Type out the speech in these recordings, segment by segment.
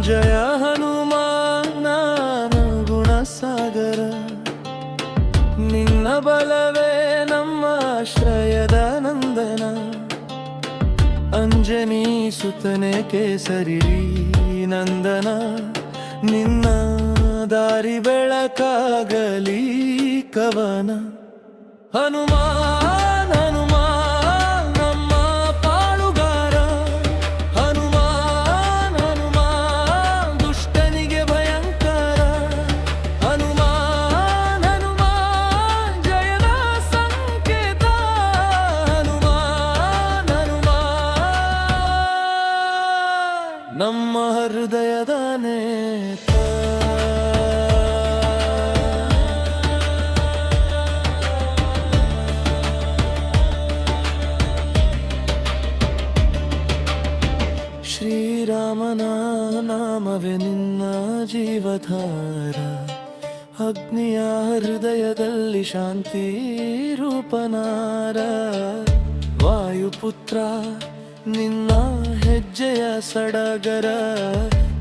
ಜಯ ಹನುಮಾನ ಗುಣಸಾಗರ, ನಿನ್ನ ಬಲವೇ ನಮ್ಮ ಆಶ್ರಯದ ನಂದನ. ಅಂಜನಿ ಸುತನೆ ಕೇಸರಿ ನಂದನ, ನಿನ್ನ ದಾರಿ ಬೆಳಕಾಗಲಿ ಕವನ. ಹನುಮಾನ್ ಹನುಮಾನ್ ನಮ್ಮ ಪಾಳುಗಾರ, ಹನುಮಾನ್ ಹನುಮಾನ್ ದುಷ್ಟನಿಗೆ ಭಯಂಕರ. ಹನುಮಾನ್ ಹನುಮಾನ್ ಜಯದ ಸಂಕೇತ, ಹನುಮಾನ್ ಹನುಮಾನ್ ನಮ್ಮ ಹೃದಯದ ನೇತ. ಶ್ರೀರಾಮನ ನಾಮವೇ ನಿನ್ನ ಜೀವಧಾರ, ಅಗ್ನಿಯ ಹೃದಯದಲ್ಲಿ ಶಾಂತಿ ರೂಪನಾರ. ವಾಯುಪುತ್ರ ನಿನ್ನ ಹೆಜ್ಜೆಯ ಸಡಗರ,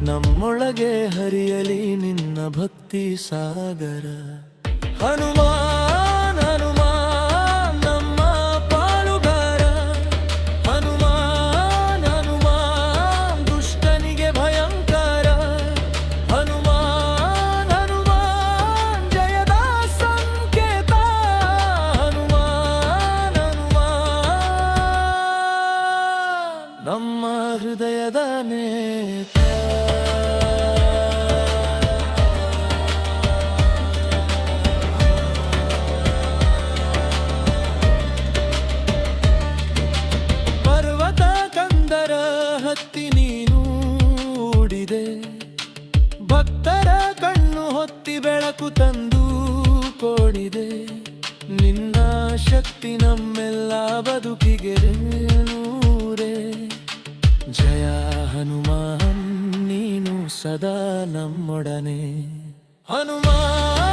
ನಮ್ಮೊಳಗೆ ಹರಿಯಲಿ ನಿನ್ನ ಭಕ್ತಿ ಸಾಗರ. ಹನುಮಾನ್ ಹನುಮಾನ್ ನಮ್ಮ ಪಾಳುಗಾರ, ಹನುಮಾನ್ ಹನುಮಾನ್ ದುಷ್ಟನಿಗೆ ಭಯಂಕರ. ಹನುಮಾನ್ ಹನುಮಾನ್ ಜಯದ ಸಂಕೇತ, ಹನುಮಾನ್ ಹನುಮಾನ್ ನಮ್ಮ ಹೃದಯದ ನೇತ. ಪರ್ವತ ಕಂದರ ಹತ್ತಿ ನೀನು ಊಡಿದೆ, ಭಕ್ತರ ಕಣ್ಣು ಹೊತ್ತಿ ಬೆಳಕು ತಂದು ಕೊಡಿದೆ. ನಿನ್ನ ಶಕ್ತಿ ನಮ್ಮೆಲ್ಲ ಬದುಕಿಗೆ ನೂರೇ. ಜಯ ಹನುಮಾನ್ ನೀನು ಸದಾ ನಮ್ಮೊಡನೆ. ಹನುಮಾನ್